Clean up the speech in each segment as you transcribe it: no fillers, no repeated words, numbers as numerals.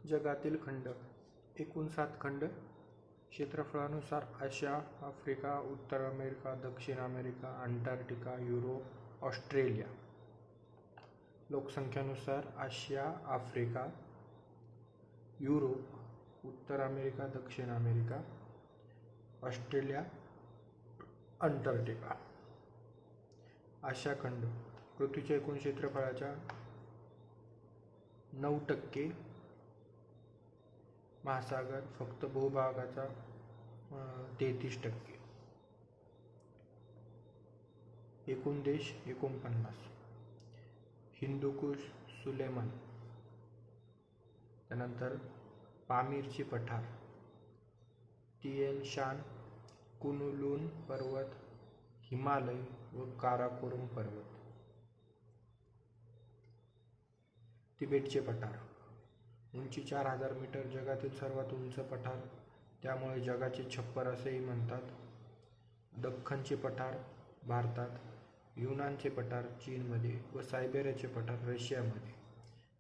जगातील खंड एकूण 7 खंड. क्षेत्रफळानुसार आशिया, आफ्रिका, उत्तर अमेरिका, दक्षिण अमेरिका, अंटार्क्टिका, युरोप, ऑस्ट्रेलिया. लोकसंख्येनुसार आशिया, आफ्रिका, युरोप, उत्तर अमेरिका, दक्षिण अमेरिका, ऑस्ट्रेलिया, अंटार्क्टिका. आशिया खंड पृथ्वीच्या एकूण क्षेत्रफळाच्या 9%. महासागर फक्त भूभागाचा 33%. एकूण देश 49. हिंदुकुश, सुलेमान, त्यानंतर पामीरची पठार, तिएन शान, कुनलुन पर्वत, हिमालय व काराकोरम पर्वत. तिबेटचे पठार उंची 4000 मीटर, जगातील सर्वात उंच पठार, त्यामुळे जगाचे छप्पर असेही म्हणतात. दख्खनचे पठार भारतात, युनानचे पठार चीनमध्ये व सायबेरियाचे पठार रशियामध्ये.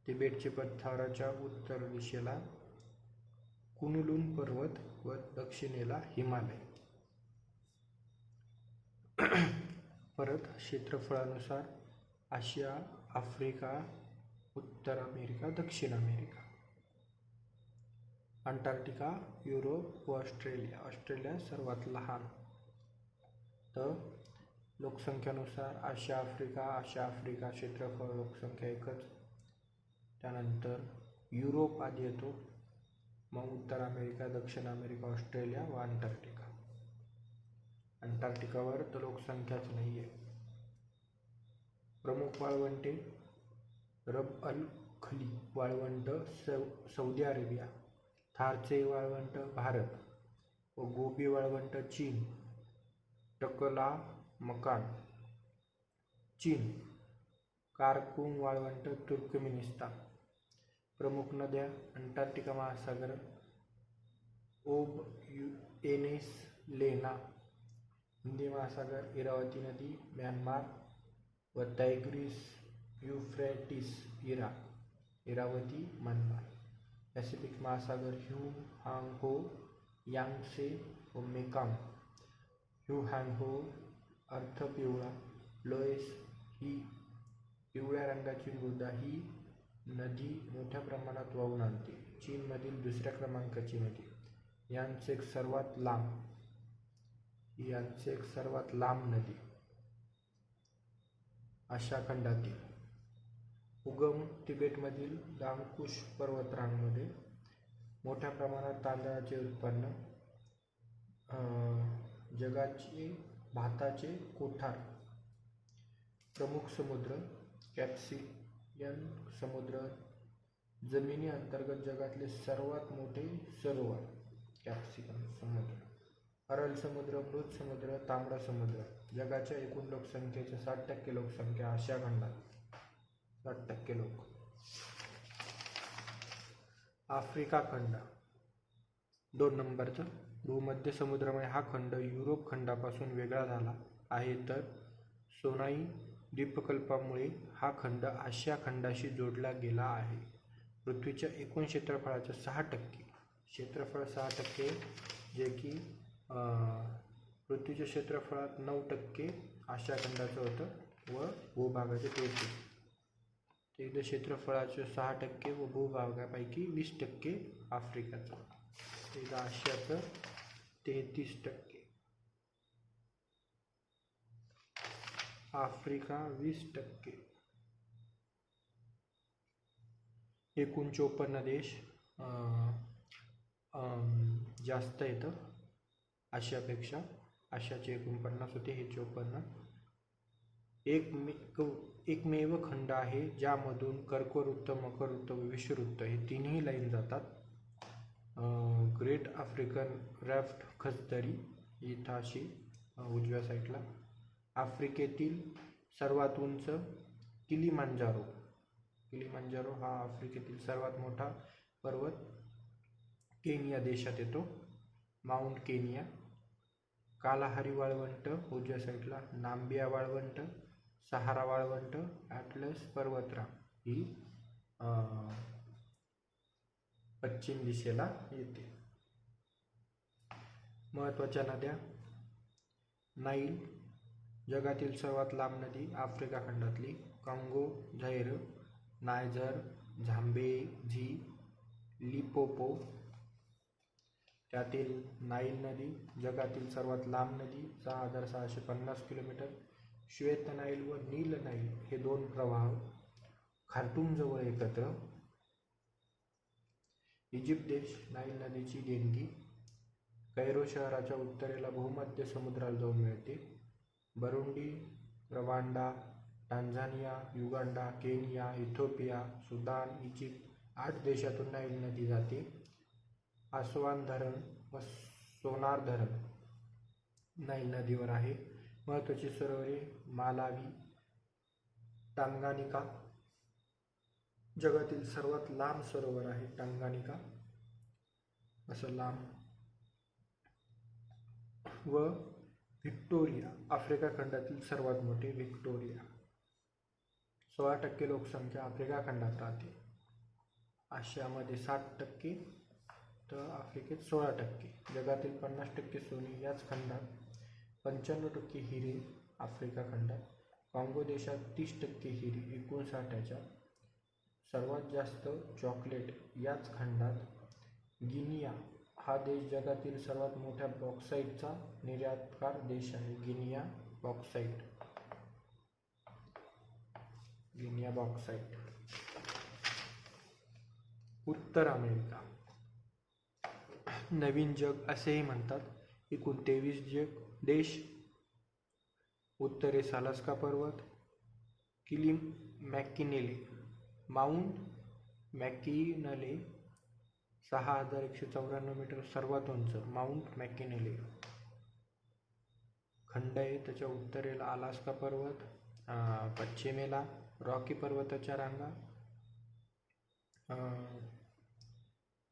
तिबेटचे पठाराच्या उत्तर दिशेला कुनलुन पर्वत व दक्षिणेला हिमालय. परत क्षेत्रफळानुसार आशिया, आफ्रिका, उत्तर अमेरिका, दक्षिण अमेरिका, अंटार्क्टिका, युरोप व ऑस्ट्रेलिया. ऑस्ट्रेलिया सर्वात लहान. तर लोकसंख्येनुसार आशिया, आफ्रिका क्षेत्रफळ लोकसंख्या एकच. त्यानंतर युरोप आधी येतो, मग उत्तर अमेरिका, दक्षिण अमेरिका, ऑस्ट्रेलिया व अंटार्क्टिका. अंटार्क्टिकावर तर लोकसंख्याच नाही आहे. प्रमुख वाळवंटे रब अल खली वाळवंट सौदी अरेबिया, थारचे वाळवंट भारत व गोबी वाळवंट चीन, टकला मकान चीन, कारकुन वाळवंट तुर्कमेनिस्तान. प्रमुख नद्या अंटार्क्टिका महासागर, ओब, एनेस, लेना. हिंदी महासागर इरावती नदी म्यानमार व tigris Euphrates Irawati Myanmar. Pacific महासागर ह्यू-हाँग-हो, यांगसे व मेकांग. ह्यू-हाँग-हो अर्थ पिवळा, लोएस ही पिवळ्या रंगाची मृदा. ही नदी मोठ्या प्रमाणात वाहून आणते. चीनमधील दुसऱ्या क्रमांकाची नदी. यांगत्से सर्वात लांब नदी. आशिया खंडातील उगम तिबेटमधील दांगकुश पर्वतरांगमध्ये. मोठ्या प्रमाणात तांदळाचे उत्पन्न. जगाचे भाताचे कोठार. प्रमुख समुद्र कॅस्पियन समुद्र. जमिनी अंतर्गत जगातले सर्वात मोठे सरोवर कॅस्पियन समुद्र. अरल समुद्र, मृत समुद्र, तांबडा समुद्र. जगाच्या एकूण लोकसंख्येचे 60% लोकसंख्या आशिया खंडात. 60% लोक. आफ्रिका खंड 2 नंबरचा. भूमध्य समुद्रमय हा खंड युरोप खंडापासून वेगळा झाला आहे, तर सोनाई द्वीपकल्पामुळे हा खंड आशिया खंडाशी जोडला गेला आहे. पृथ्वीच्या एकूण क्षेत्रफळाच्या 6%. क्षेत्रफळ 6%, जे की पृथ्वीच्या क्षेत्रफळात 9% आशिया खंडाचं होतं व भूभागाचे 33%. एकदा क्षेत्रफळाचे 6% व भूभागापैकी 20% आफ्रिकाचं. एकदा आशियाचं 33%. आफ्रिका 20%. एकूण 54 देश. जास्त येतं आशियापेक्षा. आशियाचे एकूण 50 होते, हे 54. एकमेव खंड आहे ज्यामधून कर्कवृत्त, मकरवृत्त व विषुववृत्त हे तिन्ही लाईन जातात. ग्रेट आफ्रिकन राफ्ट खचदरी इथं अशी उजव्या साईडला. आफ्रिकेतील सर्वात उंच किलिमांजारो हा आफ्रिकेतील सर्वात मोठा पर्वत केनिया देशात येतो. Mount Kenya. कालाहारी वाळवंट उजव्या साईडला. नाम्बिया वाळवंट, सहारा वाळवंट, ॲटलस पर्वतरांग ही पश्चिम दिशेला येते. महत्त्वाच्या नद्या. नाईल जगातील सर्वात लांब नदी आफ्रिका खंडातली. काँगो, झैर, नायजर, झांबेझी, लिपोपो. त्यातील नाईल नदी जगातील सर्वात लांब नदी 6650 किलोमीटर. श्वेत नाईल व नील नाईल हे दोन प्रवाह खार्टूमजवळ एकत्र. इजिप्त देश नाईल नदीची देणगी. कैरो शहराच्या उत्तरेला भूमध्य समुद्राला जाऊन मिळते. Burundi, Rwanda, Tanzania, Uganda, Kenya, Ethiopia, Sudan, Egypt 8 देशातून नाईल नदी जाते. आसवान धरण व सोनार धरण नाईल नदीवर आहे. महत्त्वाची सरोवरे. मालावी, टांगानिका जगातील सर्वात लांब सरोवर आहे टांगानिका असं लांब. व व्हिक्टोरिया आफ्रिका खंडातील सर्वात मोठे व्हिक्टोरिया. 16% लोकसंख्या आफ्रिका खंडात राहते. आशियामध्ये 7%, तर आफ्रिकेत 16%. जगातील 50% सोने याच खंडात. 95% हिरे आफ्रिका खंडात. काँगो देशात 30% हिरे एकूण साठ्याच्या. सर्वात जास्त चॉकलेट याच खंडात. गिनिया हा देश जगातील सर्वात मोठ्या बॉक्साईटचा निर्यातकार देश आहे. Guinea bauxite. उत्तर अमेरिका नवीन जग असेही म्हणतात. एकूण 23 देश. उत्तरेस अलास्का पर्वत. किलीम मॅकिनेले माउंट मॅकिनले 6194 मीटर सर्वात उंच माउंट मॅकिनेले खंड आहे. त्याच्या उत्तरेला अलास्का पर्वत, पश्चिमेला रॉकी पर्वताच्या रांगा,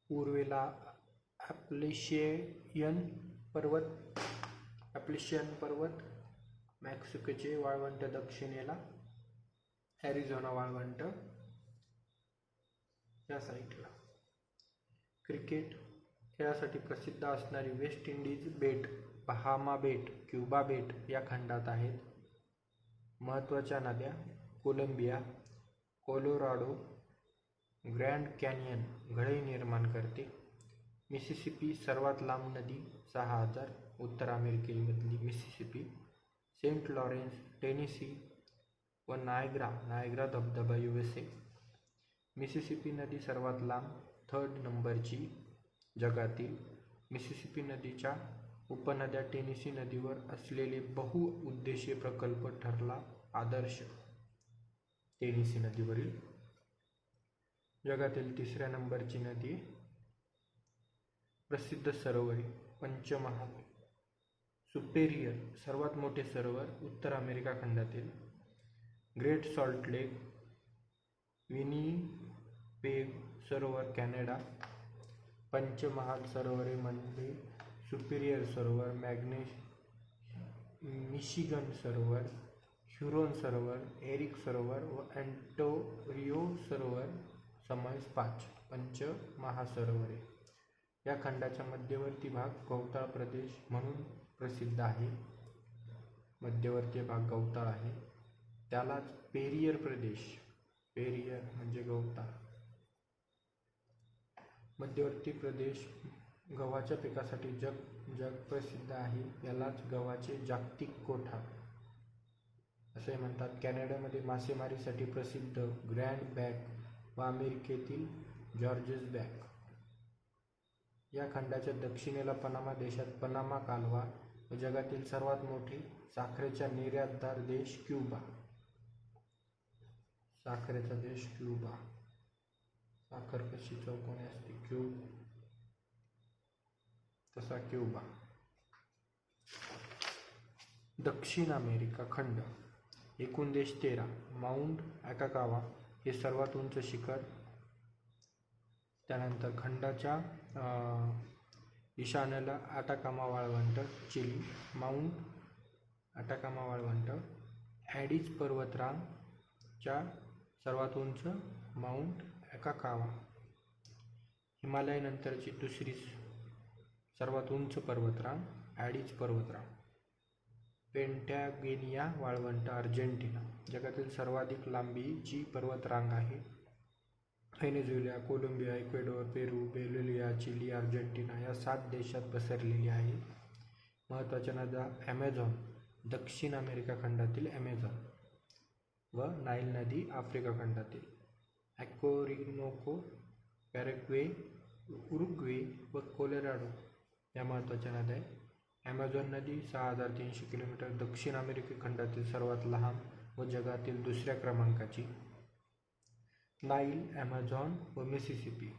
पूर्वेला ॲप्लिशियन पर्वत, मेक्सिकोचे वाळवंट, दक्षिणेला ॲरिझोना वाळवंट या साईडला. क्रिकेट खेळासाठी प्रसिद्ध असणारी वेस्ट इंडिज बेट, बहामा बेट, क्युबा बेट या खंडात आहेत. महत्त्वाच्या नद्या. कोलंबिया, कोलोराडो, ग्रँड कॅनियन घळे निर्माण करते. मिसिसिपी सर्वात लांब नदी 6000 उत्तर अमेरिकेमधली मिसिसिपी. सेंट लॉरेन्स टेनेसी व नायग्रा धबधबा USA. मिसिसिपी नदी सर्वात लांब 3rd नंबरची जगातील. मिसिसिपी नदीच्या उपनद्या टेनेसी नदीवर असलेले बहुउद्देशीय प्रकल्प ठरला आदर्श. टेनेसी नदीवरील जगातील 3ऱ्या नंबरची नदी. प्रसिद्ध सरोवरे. पंचमहाल. सुपेरियर सर्वात मोठे सरोवर उत्तर अमेरिका खंडातील. ग्रेट सॉल्ट लेक, विनिपेग सरोवर कॅनडा. पंचमहाल सरोवरेमध्ये सुपेरियर सरोवर, मिशिगन सरोवर, ह्युरॉन सरोवर, एरिक सरोवर व ऑन्टारियो सरोवर समावेश 5 पंचमहासरोवरे. या खंडाचा मध्यवर्ती भाग गवताळ प्रदेश म्हणून प्रसिद्ध आहे. मध्यवर्ती भाग गवताळ आहे, त्यालाच पेरियर प्रदेश. पेरियर म्हणजे गवताळ. मध्यवर्ती प्रदेश गव्हाच्या पिकासाठी जग प्रसिद्ध आहे. यालाच गव्हाचे जागतिक कोठार असे म्हणतात. कॅनडामध्ये मासेमारीसाठी प्रसिद्ध ग्रँड बँक व अमेरिकेतील जॉर्जेस बँक. या खंडाच्या दक्षिणेला पनामा देशात पनामा कालवा व जगातील सर्वात मोठी साखरेचा निर्यातदार देश क्युबा. साखरेचा देश क्युबा. साखर कशी चौकोनी असते तसा क्युबा. दक्षिण अमेरिका खंड. एकूण देश 13. माउंट अकाकावा हे सर्वात उंच शिखर. त्यानंतर खंडाच्या ईशान्येला अटाकामा वाळवंट चिली. माउंट अटाकामा वाळवंट. ॲडीज पर्वतरांगच्या सर्वात उंच माउंट अकाकावा. हिमालयानंतरची दुसरी सर्वात उंच पर्वतरांग ॲडीज पर्वतरांग. पेंटॅगोनिया वाळवंट अर्जेंटिना जगातील सर्वाधिक लांबीची पर्वतरांग आहे. व्हेनेझुएला, कोलंबिया, इक्वेडोर, पेरू, बोलिव्हिया, चिली, अर्जेंटिना या 7 देशात पसरलेली आहे. महत्त्वाच्या नद्या ॲमेझॉन दक्षिण अमेरिका खंडातील ॲमेझॉन व नाईल नदी आफ्रिका खंडातील. ऑरिनोको, पॅराग्वे, उरुग्वे व कोलोराडो या महत्त्वाच्या नद्या आहेत. ॲमेझॉन नदी 6300 किलोमीटर, दक्षिण अमेरिका खंडातील सर्वात लहान व जगातील दुसऱ्या क्रमांकाची. नाईल, ॲमेझॉन व मिसिसिपी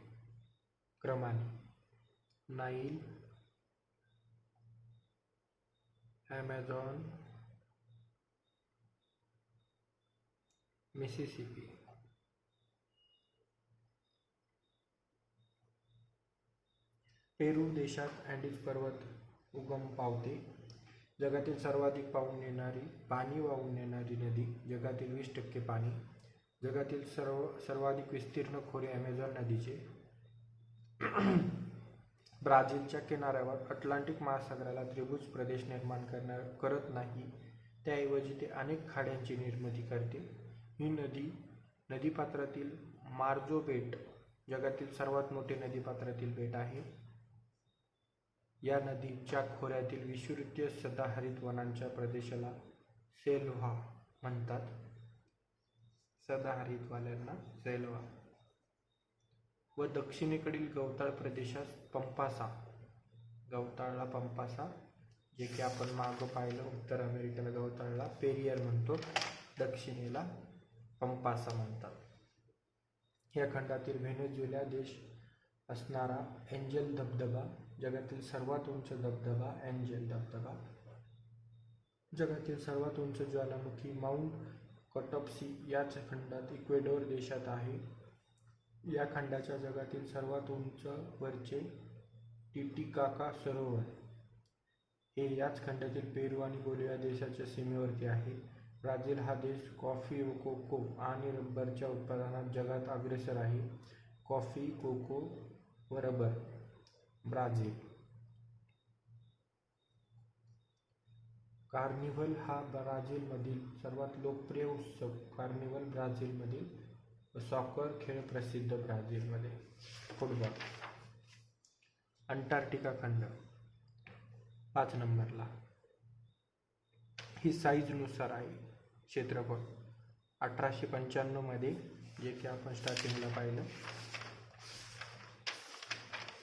क्रमाने. Nile, Amazon, Mississippi. पेरू देशात अँडीज पर्वत उगम पावते. जगातील सर्वाधिक पाणी वाहून नेणारी नदी, जगातील 20% पाणी. जगातील सर्वाधिक विस्तीर्ण खोरे ॲमेझॉन नदीचे. ब्राझीलच्या किनाऱ्यावर अटलांटिक महासागराला त्रिभुज प्रदेश निर्माण करत नाही, त्याऐवजी ते अनेक खाड्यांची निर्मिती करते. ही नदीपात्रातील मार्जो बेट जगातील सर्वात मोठे नदीपात्रातील बेट आहे. या नदीच्या खोऱ्यातील विषुववृत्तीय सदाहरित वनांच्या प्रदेशाला सेल्व्हा म्हणतात. सदाहरित वाल्यांना सेल्व्हा. व दक्षिणेकडील गवताळ प्रदेशास पंपासा. गवताळला पंपासा, जे की आपण मागं पाहिलं, उत्तर अमेरिकेला गवताळला पेरियर म्हणतो, दक्षिणेला पंपासा म्हणतात. या खंडातील व्हेनेझुएला देश असणारा एंजल धबधबा जगातील सर्वात उंच धबधबा. एंजल धबधबा. जगातील सर्वात उंच ज्वालामुखी माउंट कटॉप्सी याच खंडात इक्वेडोर देशात आहे. या खंडाच्या जगातील सर्वात उंच वरचे टिटिकाका सरोवर हे याच खंडातील पेरू आणि बोलिव्हिया देशाच्या सीमेवरती आहे. ब्राझील हा देश कॉफी व कोको आणि रबरच्या उत्पादनात जगात अग्रेसर आहे. कॉफी, कोको व रबर. ब्राझील. कार्निव्हल हा ब्राझीलमधील सर्वात लोकप्रिय उत्सव. कार्निव्हल ब्राझीलमधील सॉकर खेळ प्रसिद्ध ब्राझीलमध्ये. फुटबॉल. अंटार्क्टिका खंड 5 नंबरला. ही साईजनुसार आहे. क्षेत्रफळ 1895 मध्ये, जे की आपण स्टार्टिंगला पाहिलं.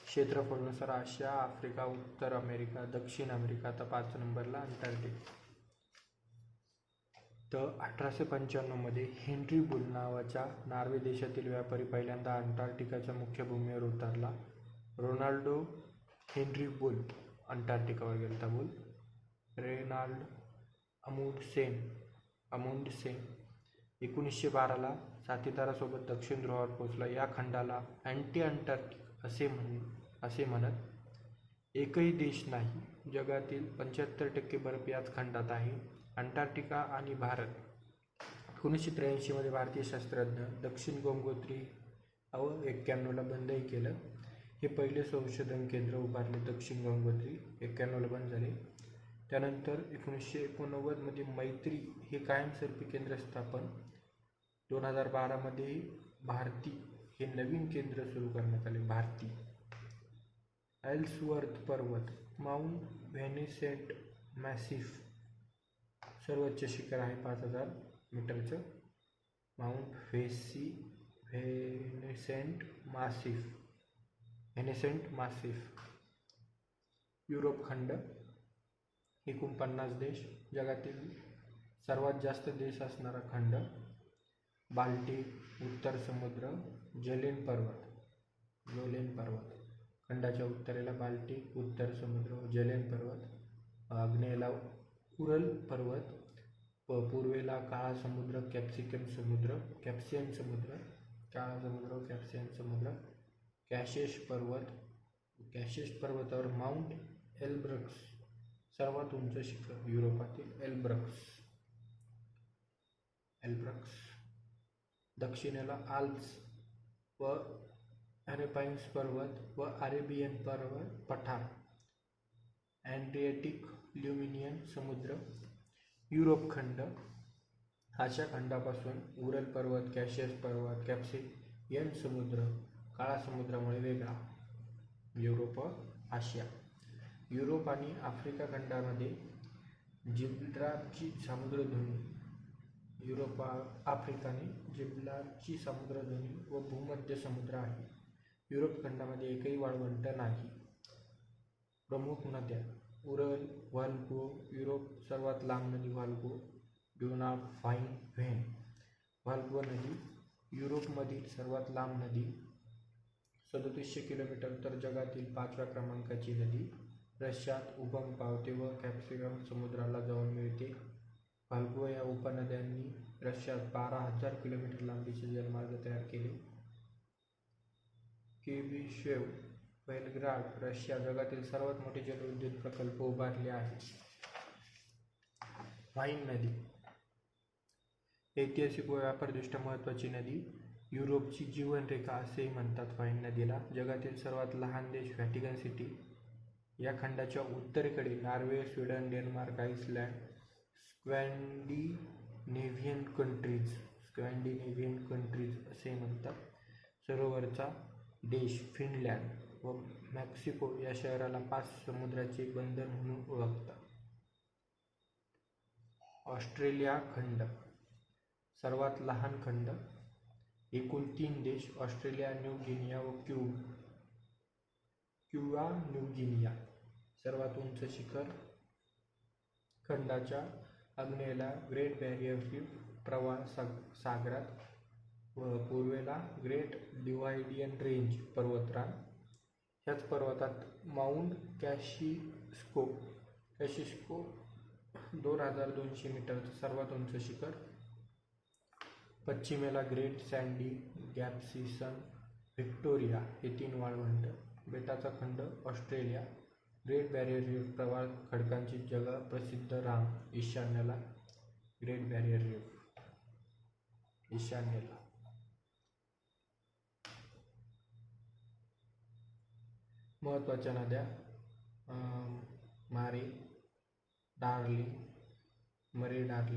क्षेत्रफळानुसार आशिया, आफ्रिका, उत्तर अमेरिका, दक्षिण अमेरिका. आता 5 नंबरला अंटार्क्टिका. तर 1895 मध्ये हेन्री बुल नावाच्या नॉर्वे देशातील व्यापारी पहिल्यांदा अंटार्क्टिकाच्या मुख्य भूमीवर उतरला. रोनाल्डो हेन्री बुल अंटार्क्टिकावर गेलता. बुल. रेनाल्ड अमुंडसेन 1912ला साथीदारासोबत दक्षिण ध्रुवावर पोहोचला. या खंडाला अँटी अंटार्क्टिक असे म्हणत. एकही देश नाही. जगातील 75% बर्फ याच खंडात आहे. अंटार्क्टिका आणि भारत. 1983 मध्ये भारतीय शास्त्रज्ञ दक्षिण गंगोत्री 91ला बंदही केलं. हे पहिले संशोधन केंद्र उभारले दक्षिण गंगोत्री. 91ला बंद झाले. त्यानंतर 1989 मध्ये मैत्री हे कायमस्वरूपी केंद्र स्थापन. 2012 मध्ये भारती हे नवीन केंद्र सुरू करण्यात आले. भारती. एल्सवर्थ पर्वत. माउंट व्हेनेसेंट मॅसिफ सर्वोच्च शिखर आहे 5000 मीटरचं. माउंट व्हेनेसेंट मासिफ. युरोप खंड 49 देश. जगातील सर्वात जास्त देश असणारा खंड. बाल्टिक, उत्तर समुद्र, जोलेन पर्वत. खंडाच्या उत्तरेला बाल्टिक, उत्तर समुद्र, जोलेन पर्वत. आग्नेयेला उरल पर्वत, पूर्वेला काळा समुद्र, कॅप्सियन समुद्र, कॅप्सियन समुद्र. कॅशेस पर्वतावर माउंट एल्ब्रक्स सर्वात उंच शिखर युरोपातील. एल्ब्रक्स. दक्षिणेला आल्प्स व ॲल्पाईन्स पर्वत व अरेबियन पर्वत पठार, ॲड्रियाटिक ल्युमिनियन समुद्र, युरोप खंड, आशिया खंडापासून उरल पर्वत, कॅशियस पर्वत, कॅस्पियन समुद्र, काळा समुद्रामुळे वेगळा. युरोप व आशिया. युरोप आणि आफ्रिका खंडामध्ये जिब्राल्टरची सामुद्रधुनी, युरोप आफ्रिकाने जिब्राल्टरची सामुद्रधुनी व भूमध्य समुद्र आहे. युरोप खंडामध्ये एकही वाळवंट नाही. प्रमुख नद्या: उरल, व्होल्गा. युरोप सर्वात लांब नदी व्होल्गा, ड्यूनाब, व्हाइन, व्हेन. व्होल्गा नदी युरोपमधील सर्वात लांब नदी, 3700 किलोमीटर, तर जगातील 5व्या क्रमांकाची नदी. रशियात उगम पावते व कॅस्पियन समुद्राला जाऊन मिळते. व्होल्गा या उपनद्यांनी रशियात 12,000 किलोमीटर लांबीचे जलमार्ग तयार केले. किबिशेव, बेलग्राड, रशिया जगातील सर्वात मोठे जलविद्युत प्रकल्प उभारले आहेत. व्हाइन नदी ऐतिहासिक व व्यापारदृष्ट्या महत्त्वाची नदी, युरोपची जीवनरेखा असेही म्हणतात व्हाइन नदीला. जगातील सर्वात लहान देश व्हॅटिकन सिटी. या खंडाच्या उत्तरेकडे Norway, Sweden, Denmark, Iceland, Scandinavian countries असे म्हणतात. सरोवरचा देश फिनलँड व मेक्सिको या शहराला 5 समुद्राचे बंदर म्हणून ओळखतात. ऑस्ट्रेलिया खंड सर्वात लहान खंड, एकूण 3 देश ऑस्ट्रेलिया, न्यू गिनिया व क्युबा. New Guinea. सर्वात उंच शिखर, खंडाच्या आग्नेयेला ग्रेट बॅरियर रीफ प्रवाळ सागरात व पूर्वेला ग्रेट डिवायडियन रेंज पर्वतरांग. ह्याच पर्वतात माउंट कॅसिस्को 2200 मीटरचं सर्वात उंच शिखर. पश्चिमेला ग्रेट सँडी, गॅब्सिसन, व्हिक्टोरिया हे 3 वाळवंट. बेटाचा खंड ऑस्ट्रेलिया. ग्रेट बॅरियर रीफ प्रवाळ खडकांची जगप्रसिद्ध रांग. ईशान्येला ग्रेट बॅरियर रीफ. ईशान्येला महत्त्वाच्या नद्या: मरे डार्लिंग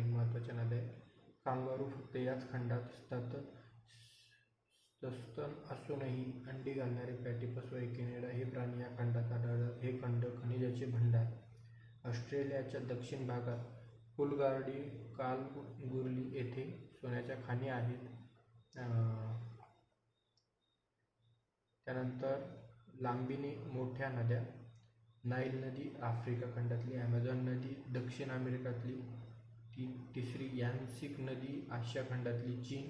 महत्त्वाच्या नद्या. कांगारू फक्त याच खंडात सस्तन असूनही अंडी घालणारे प्लॅटिपस व एकिनेडा हे प्राणी या खंडात आढळतात. हे खंड खनिजाचे भांडार. ऑस्ट्रेलियाच्या दक्षिण भागात कूलगार्डी, कालगुरली येथे सोन्याच्या खाणी आहेत. त्यानंतर लांबीने मोठ्या नद्या: नाईल नदी आफ्रिका खंडातली, ॲमेझॉन नदी दक्षिण अमेरिकातली, तिसरी यान्सिक नदी आशिया खंडातली, चीन,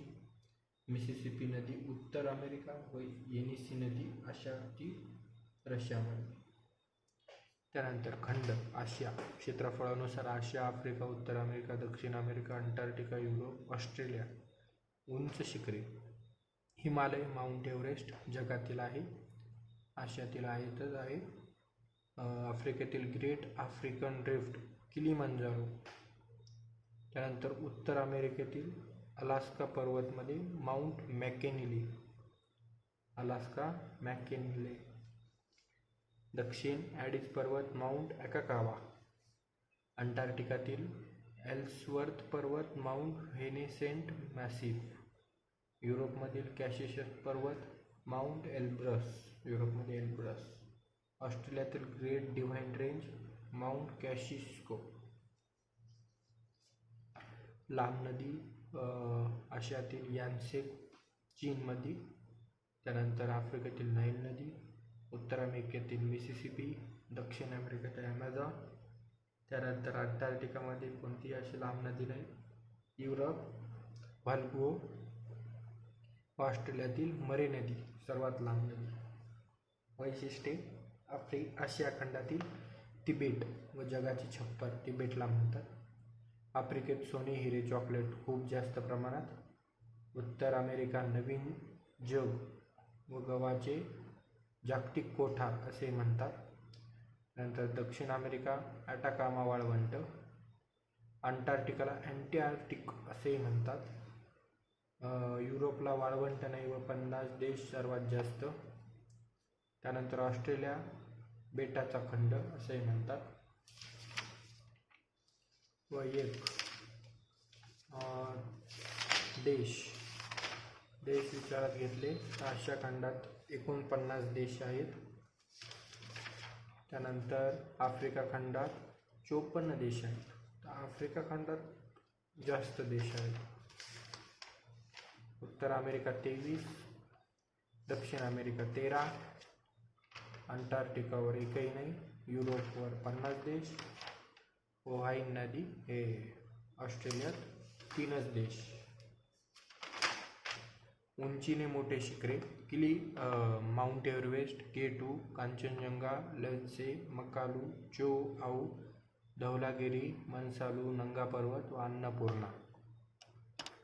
मिसिसिपी नदी उत्तर अमेरिका व येनिसी नदी आशियातील रशियामध्ये. त्यानंतर खंड आशिया. क्षेत्रफळानुसार आशिया, आफ्रिका, उत्तर अमेरिका, दक्षिण अमेरिका, अंटार्क्टिका, युरोप, ऑस्ट्रेलिया. उंच शिखरे: हिमालय, माउंट एव्हरेस्ट जगातील आहे. आशियातील आहे. आफ्रिकेतील ग्रेट आफ्रिकन रिफ्ट, किलिमंजारो. त्यानंतर उत्तर अमेरिकेतील अलास्का पर्वतमध्ये माउंट मॅककिन्ले. दक्षिण ॲडिस पर्वत, माउंट अकाकावा. अंटार्क्टिकातील एल्सवर्थ पर्वत, माउंट व्हिन्सेंट मॅसिफ. युरोपमधील कॅसियस पर्वत, माउंट एल्ब्रस. ऑस्ट्रेलियातील ग्रेट डिवाइन रेंज, माउंट कॅसिस्को. लांब नदी आशियातील यान्सेक, चीनमध्ये. त्यानंतर आफ्रिकेतील नाईल नदी, उत्तर अमेरिकेतील मिसिसिपी, दक्षिण अमेरिकेतील ॲमेझॉन. त्यानंतर अंटार्क्टिकामध्ये कोणतीही अशी लांब नदी नाही. Europe Volga. ऑस्ट्रेलियातील मरे नदी सर्वात लांब नदी. वैशिष्ट्ये: आशिया खंडातील तिबेट व जगाची छप्पर तिबेटला म्हणतात. आफ्रिकेत सोने, हिरे, चॉकलेट खूप जास्त प्रमाणात. उत्तर अमेरिका नवीन जग व गव्हाचे जागतिक कोठार असे म्हणतात. नंतर दक्षिण अमेरिका ॲटाकामा वाळवंट. अंटार्क्टिकाला अँटार्क्टिक असेही म्हणतात. युरोपला वाळवंट नाही व 50 देश सर्वात जास्त. त्यानंतर ऑस्ट्रेलिया बेटाचा खंड असेही म्हणतात. व एक देश विचारात घेतले तर आशिया खंडात 49 देश आहेत. त्यानंतर आफ्रिका खंडात 54 देश आहेत. तर आफ्रिका खंडात जास्त देश आहेत. उत्तर अमेरिका 23, दक्षिण अमेरिका 13, अंटार्क्टिकावर एकही नाही, युरोपवर 50 देश, ओहाइन नदी हे ऑस्ट्रेलियात 3 देश. उंचीने मोठे शिखरे किली Mount Everest, K2, Kanchenjunga, Lhotse, Makalu, Cho Oyu, Dhaulagiri, मनसालू, नंगा पर्वत व अन्नपूर्णा.